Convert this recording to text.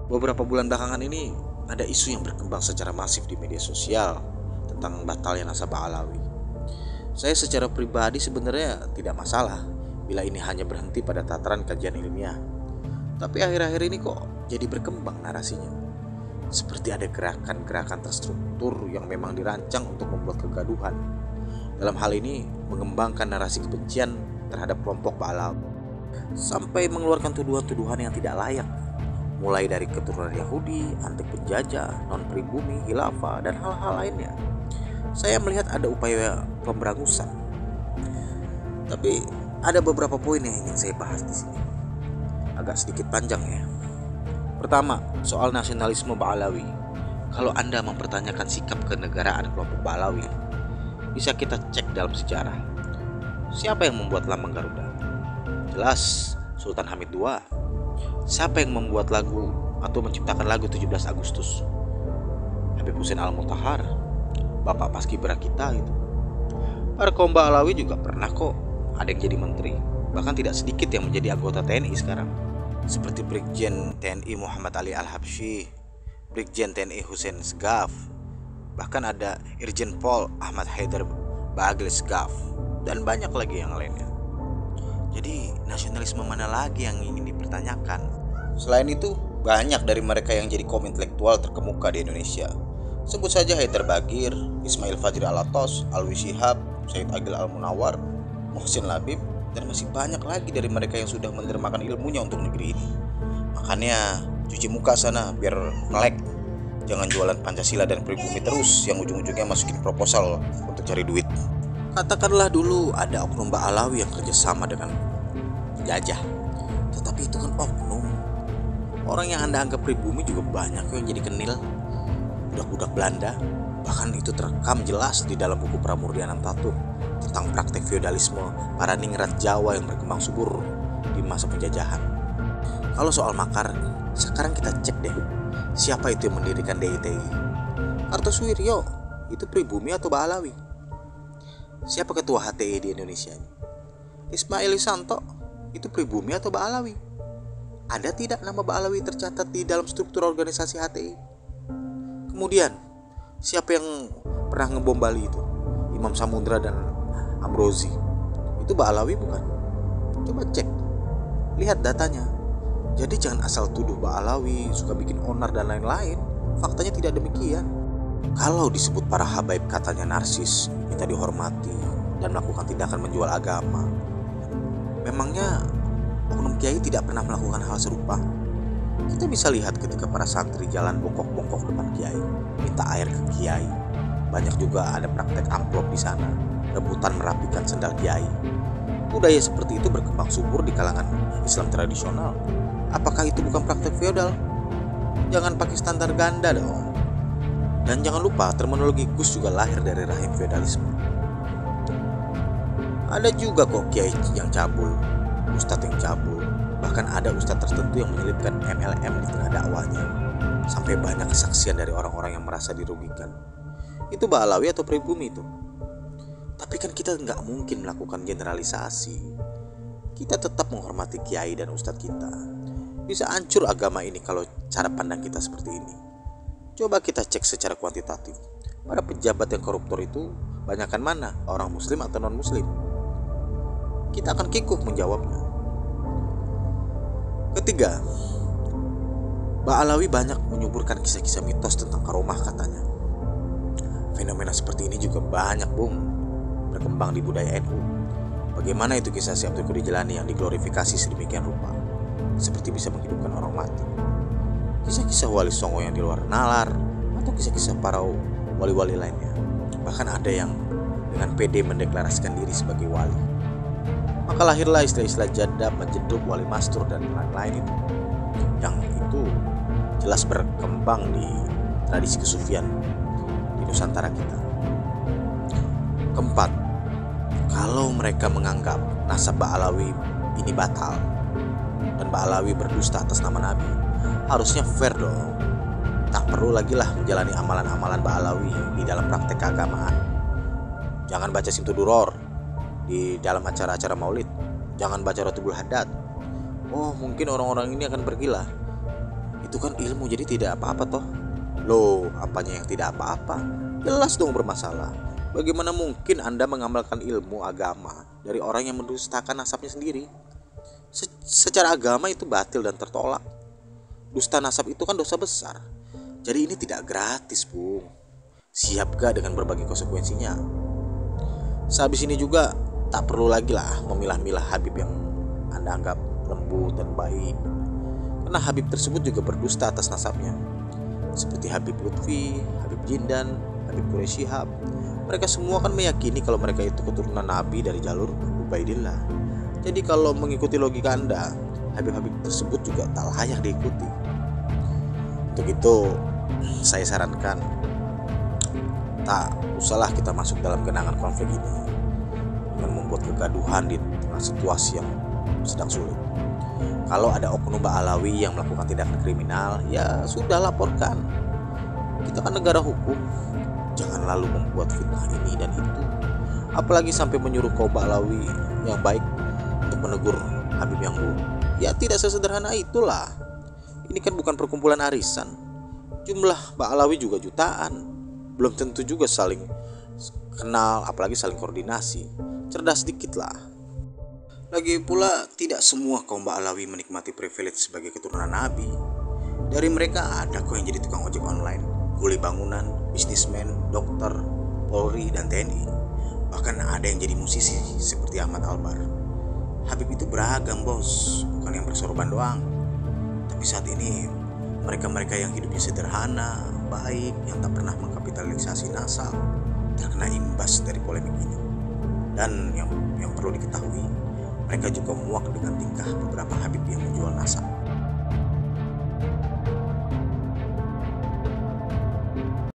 Beberapa bulan belakangan ini ada isu yang berkembang secara masif di media sosial tentang batalnya nasabah Alawi. Saya secara pribadi sebenarnya tidak masalah bila ini hanya berhenti pada tataran kajian ilmiah. Tapi akhir-akhir ini kok jadi berkembang narasinya. Seperti ada gerakan-gerakan terstruktur yang memang dirancang untuk membuat kegaduhan. Dalam hal ini mengembangkan narasi kebencian terhadap kelompok Alawi, sampai mengeluarkan tuduhan-tuduhan yang tidak layak, mulai dari keturunan Yahudi, anti penjajah, non-pribumi, khilafah, dan hal-hal lainnya. Saya melihat ada upaya pemberangusan. Tapi ada beberapa poin yang ingin saya bahas di sini. Agak sedikit panjang ya. Pertama, soal nasionalisme Ba'alawi. Kalau Anda mempertanyakan sikap kenegaraan kelompok Ba'alawi, bisa kita cek dalam sejarah. Siapa yang membuat lambang Garuda? Jelas Sultan Hamid II. Siapa yang membuat lagu atau menciptakan lagu 17 Agustus? Habib Hussein Al-Mutahar, bapak paskibra kita gitu. Para kaum Ba'alawi juga pernah kok ada yang jadi menteri. Bahkan tidak sedikit yang menjadi anggota TNI sekarang, seperti Brigjen TNI Muhammad Ali Al-Habsyi, Brigjen TNI Hussein Segaf, bahkan ada Irjen Pol Ahmad Haidar Bagil Segaf, dan banyak lagi yang lainnya. Jadi nasionalisme mana lagi yang ingin dipertanyakan? Selain itu, banyak dari mereka yang jadi kaum intelektual terkemuka di Indonesia. Sebut saja Haidar Bagir, Ismail Fajri Alatos, Alwi Shihab, Said Agil Al-Munawar, Muhsin Labib, dan masih banyak lagi dari mereka yang sudah mendermakan ilmunya untuk negeri ini. Makanya cuci muka sana biar melek. Jangan jualan Pancasila dan pribumi terus yang ujung-ujungnya masukin proposal untuk cari duit. Katakanlah dulu ada oknum Ba'alawi yang kerjasama dengan penjajah, tetapi itu kan oknum. Orang yang Anda anggap pribumi juga banyak yang jadi kenil, budak-budak Belanda. Bahkan itu terekam jelas di dalam buku Pramurdian Tatum tentang praktek feodalisme para ningrat Jawa yang berkembang subur di masa penjajahan. Kalau soal makar, sekarang kita cek deh, siapa itu yang mendirikan DITI? Kartosuwiryo itu pribumi atau Ba'alawi? Siapa ketua HTI di Indonesia ini? Ismail Isanto itu pribumi atau Ba'alawi? Ada tidak nama Ba'alawi tercatat di dalam struktur organisasi HTI? Kemudian, siapa yang pernah ngebom Bali itu? Imam Samudra dan Ambrozi. Itu Ba'alawi bukan? Coba cek, lihat datanya. Jadi jangan asal tuduh Ba'alawi suka bikin onar dan lain-lain. Faktanya tidak demikian. Kalau disebut para habaib katanya narsis, minta dihormati, dan melakukan tindakan menjual agama, memangnya oknum kiai tidak pernah melakukan hal serupa? Kita bisa lihat ketika para santri jalan bongkok-bongkok depan kiai, minta air ke kiai. Banyak juga ada praktek amplop di sana, rebutan merapikan sendal kiai. Budaya seperti itu berkembang subur di kalangan Islam tradisional. Apakah itu bukan praktek feodal? Jangan pakai standar ganda dong. Dan jangan lupa terminologi Gus juga lahir dari rahim feodalisme. Ada juga kok kiai yang cabul, ustadz yang cabul. Bahkan ada ustadz tertentu yang menyelipkan MLM di tengah dakwahnya. Sampai banyak kesaksian dari orang-orang yang merasa dirugikan. Itu Ba'alawi atau pribumi itu? Tapi kan kita nggak mungkin melakukan generalisasi. Kita tetap menghormati kiai dan ustadz kita. Bisa hancur agama ini kalau cara pandang kita seperti ini. Coba kita cek secara kuantitatif. Para pejabat yang koruptor itu banyakkan mana? Orang muslim atau non muslim? Kita akan kikuk menjawabnya. Ketiga, Ba'alawi banyak menyuburkan kisah-kisah mitos tentang karomah katanya. Fenomena seperti ini juga banyak berkembang di budaya NU. Bagaimana itu kisah si Abdul Qadir Jilani yang diglorifikasi sedemikian rupa, seperti bisa menghidupkan orang mati. Kisah-kisah Wali Songo yang di luar nalar, atau kisah-kisah para wali-wali lainnya. Bahkan ada yang dengan PD mendeklarasikan diri sebagai wali. Maka lahirlah istilah-istilah jadab, menjeduk, wali mastur, dan lain-lain itu. Yang itu jelas berkembang di tradisi kesufian di Nusantara kita. Keempat, kalau mereka menganggap nasab Ba'alawi ini batal dan Ba'alawi berdusta atas nama Nabi, harusnya fair dong. Tak perlu lagi lah menjalani amalan-amalan Ba'alawi di dalam praktek keagamaan. Jangan baca Simtuduror di dalam acara-acara maulid. Jangan baca Rotibul Haddad. Oh, mungkin orang-orang ini akan berkilah. Itu kan ilmu, jadi tidak apa-apa toh. Loh, apanya yang tidak apa-apa? Jelas dong bermasalah. Bagaimana mungkin Anda mengamalkan ilmu agama dari orang yang mendustakan nasabnya sendiri? Secara agama itu batil dan tertolak. Dusta nasab itu kan dosa besar. Jadi ini tidak gratis, Bung. Siap gak dengan berbagai konsekuensinya? Sehabis ini juga tak perlu lagi lah memilah-milah Habib yang Anda anggap lembut dan baik, karena Habib tersebut juga berdusta atas nasabnya. Seperti Habib Lutfi, Habib Jindan, Habib Quraisy Shihab. Mereka semua kan meyakini kalau mereka itu keturunan Nabi dari jalur Ubaidillah. Jadi kalau mengikuti logika Anda, Habib-Habib tersebut juga tak layak diikuti. Untuk itu saya sarankan tak usahlah kita masuk dalam genangan konflik ini dengan membuat kegaduhan di tengah situasi yang sedang sulit. Kalau ada oknum Ba'alawi yang melakukan tindakan kriminal, ya sudah laporkan. Kita kan negara hukum. Jangan lalu membuat fitnah ini dan itu. Apalagi sampai menyuruh kaum Ba'alawi yang baik untuk menegur Habib yang buruk. Ya tidak sesederhana itulah. Ini kan bukan perkumpulan arisan. Jumlah Ba'alawi juga jutaan. Belum tentu juga saling kenal, apalagi saling koordinasi. Cerdas dikit lah. Lagi pula tidak semua kaum Ba'alawi menikmati privilege sebagai keturunan Nabi. Dari mereka ada kok yang jadi tukang ojek online, kuli bangunan, bisnismen, dokter, Polri, dan TNI. Bahkan ada yang jadi musisi seperti Ahmad Albar. Habib itu beragam, bos, bukan yang bersorban doang. Tapi saat ini mereka-mereka yang hidupnya sederhana, baik, yang tak pernah mengkapitalisasi nasab, terkena imbas dari polemik ini. Dan yang perlu diketahui, mereka juga muak dengan tingkah beberapa Habib yang menjual nasab.